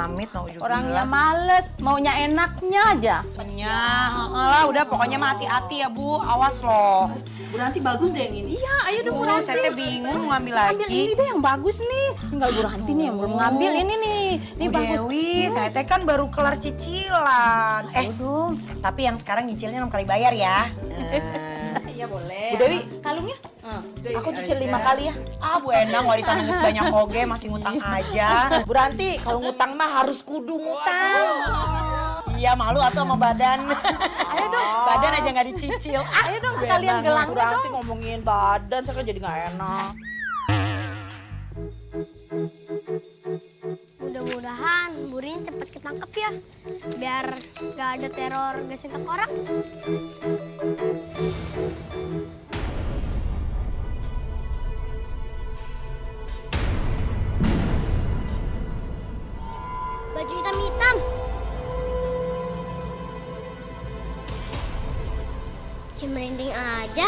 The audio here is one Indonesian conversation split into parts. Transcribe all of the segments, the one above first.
amit, nauzubillah. Orangnya males, maunya enaknya aja. Ya, lah udah pokoknya mah hati-hati ya Bu, awas loh. Bu Ranti bagus deh yang ini. Iya, ayo dong Bu Ranti. Saya teh bingung mau ngambil lagi. Ambil ini deh yang bagus nih. Tinggal Bu Ranti nih yang belum ngambil ini nih. Ini Bu bagus. Dewi, saya teh kan baru kelar cicilan. Aduh. Tapi yang sekarang nyicilnya 6 kali bayar ya. Iya boleh. Bu Dewi, Kalungnya? aku cicil 5 kali ya. Ah Bu Endang, warisan geus banyak oge, masih ngutang aja. Bu Ranti, kalau ngutang mah harus kudu ngutang. Iya, malu atau sama badan. Ayo dong. Badan aja nggak dicicil. Ayo dong sekalian Bu gelangnya Ranti dong. ngomongin badan, saya kan jadi nggak enak. Mudah-mudahan Burin cepet ketangkep ya, biar gak ada teror gasing tengkorak. Baju hitam-hitam. Merinding aja.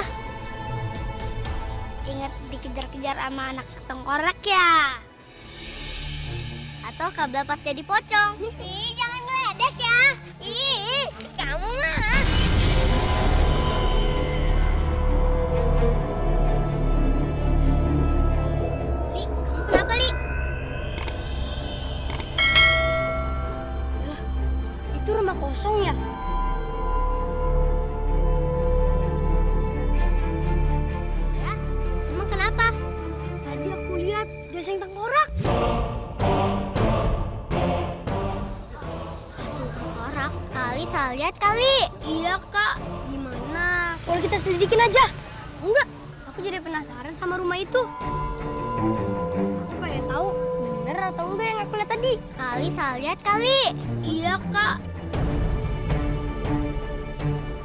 Ingat dikejar-kejar sama anak tengkorak ya? Atau kabel pas jadi pocong. Ih, jangan ngeledek ya. Ih, kamu mah. Li, kamu kenapa, Li? Lah, itu rumah kosong ya? Ya, emang kenapa? Tadi aku lihat gasing tengkorak. Tengkorak kali, saya lihat kali. Iya kak, gimana? Kalau kita selidikin aja. Enggak, aku jadi penasaran sama rumah itu. Aku pengen tahu bener atau enggak yang aku lihat tadi. Kali, saya lihat kali. Iya kak.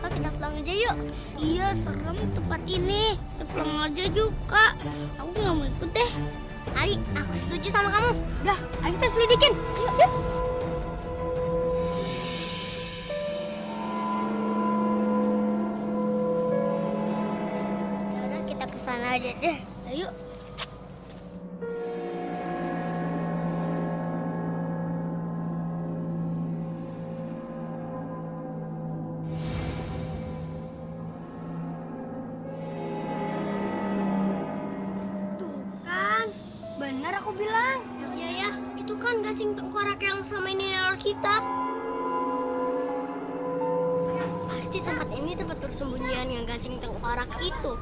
Kak, kita pulang aja yuk. Iya, serem tempat ini. Kita pulang aja yuk kak. Aku nggak mau ikut deh. Ali, aku setuju sama kamu. Udah, ayo kita selidikin. Yuk, yuk. Yaudah, kita ke sana aja deh. Ayo. Tuh kan, benar aku bilang. Iya ya, itu kan gasing tengkorak yang sama ini neror kita. Pasti tempat ini tempat persembunyian yang gasing tengkorak itu.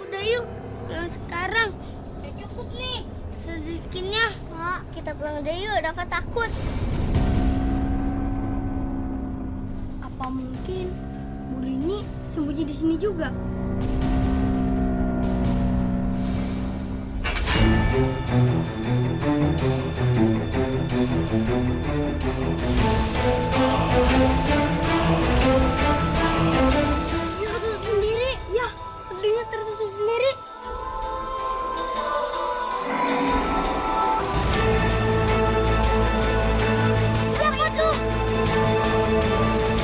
Udah yuk, kalau sekarang udah cukup nih sedikitnya. Kak, kita pulang aja yuk, Dafa takut. Apa mungkin Bu Rini sembunyi di sini juga? Dia tertutup sendiri. Ya, gedungnya tertutup sendiri. Siapa tuh?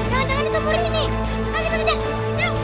Jangan-jangan itu Bu Rini. Ayo kita kejar. Yuk.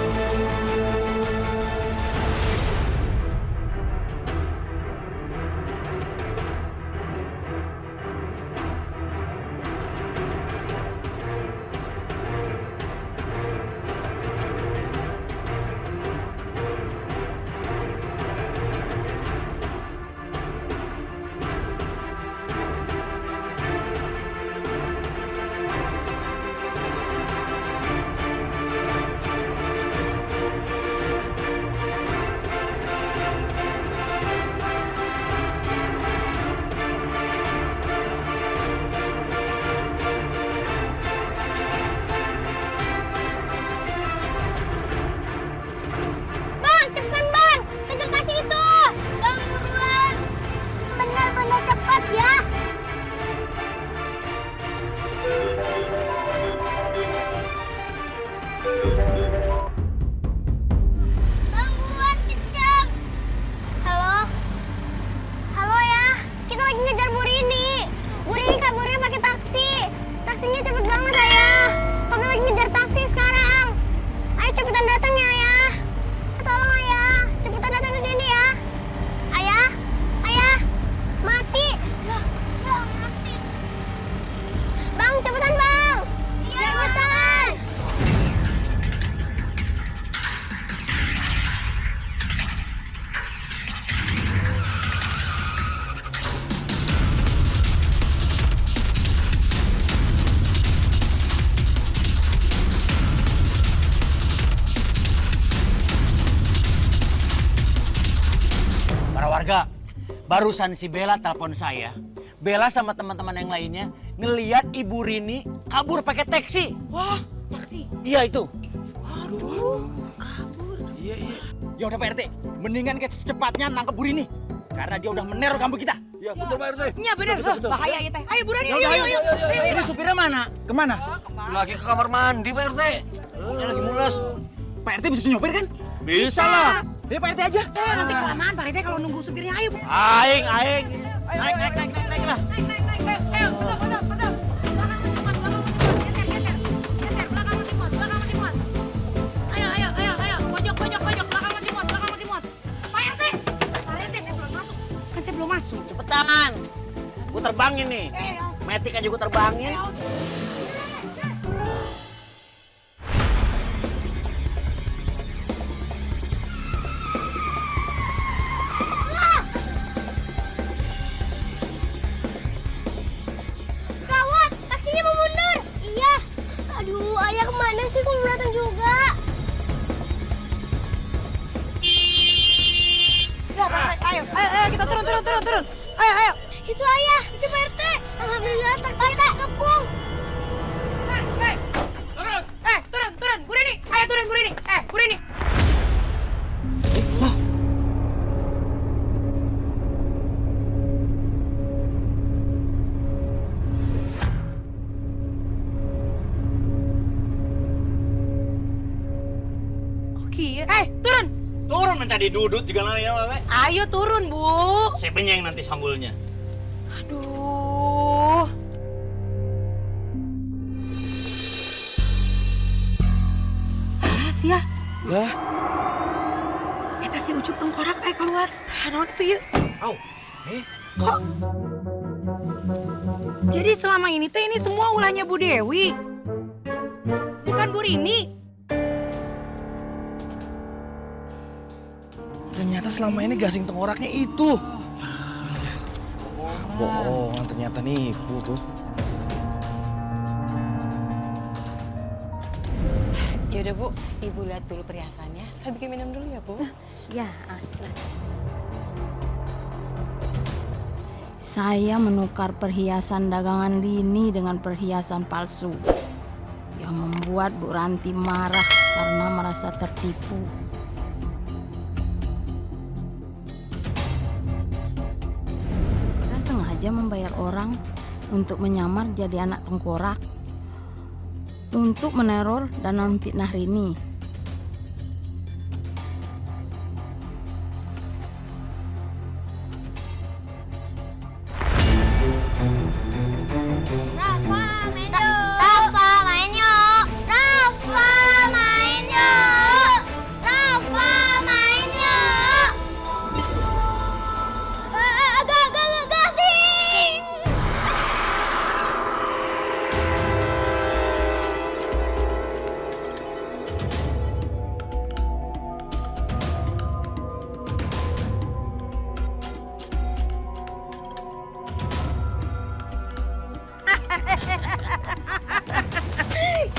Warga, barusan si Bella telepon saya. Bella sama teman-teman yang lainnya ngeliat Ibu Rini kabur pakai taksi. Wah, taksi. Iya itu. Waduh, kabur. Iya. Ya udah Pak RT, mendingan kita secepatnya nangkep Bu Rini. Karena dia udah meneror kampung kita. Ya betul Pak RT. Iya bener, bahaya ya teh. Ayo buruan, Yuk. Ini supirnya mana? Kemana? Lagi ke kamar mandi Pak RT. Dia lagi mules. Pak RT bisa nyopir kan? Bisa lah. Ya Pak RT aja. Nanti kelamaan Pak Rete kalau nunggu supirnya. Ayo, Bu. Aing. Naik lah. Ayo, betul. Belakang masih muat. Ayo. Pojok, belakang masih muat. Pak RT, saya belum masuk. Kan saya belum masuk. Cepetan. Gue terbangin nih. Metik aja gue terbangin. Gawat, taksinya mau mundur. Iya. Aduh, ayah kemana sih? Kok belum datang juga? Ya, Pak RT, ayo, kita turun. Ayo. Itu ayah. Itu Pak RT. Alhamdulillah taksinya kepung. Turun. Bu Rini. Ayo turun, Bu Rini. Bu Rini. Oke, turun. Turun minta didudut juga namanya, Wewe. Ayo turun, Bu. Saya penyeng nanti sambulnya. Aduh. Alas ya. Lah, Eta si Ucup tengkorak keluar. Naon itu ya? Au. Kok? Jadi selama ini teh ini semua ulahnya Bu Dewi. Bukan Bu Rini. ternyata selama ini gasing tengkoraknya itu. Bohongan, ternyata nipu tuh. Yaudah Bu, Ibu lihat dulu perhiasannya. Saya bikin minum dulu ya Bu. Ya, silakan. Saya menukar perhiasan dagangan Rini dengan perhiasan palsu yang membuat Bu Ranti marah karena merasa tertipu. Saya sengaja membayar orang untuk menyamar jadi anak tengkorak untuk meneror dan memfitnah Rini. Rafa main yuk. Rafa main yuk. Rafa main yuk. Rafa main yuk. Agak gasing.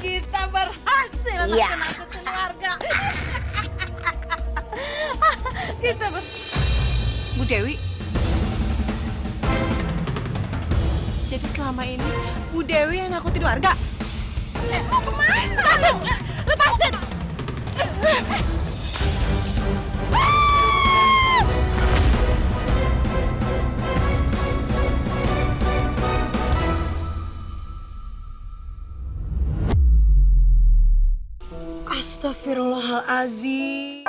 Kita berhasil nakut-nakut keluarga. Bu Dewi. Jadi selama ini Bu Dewi yang nakutin warga. Mau kemana? Lepasin. Astagfirullahalazim.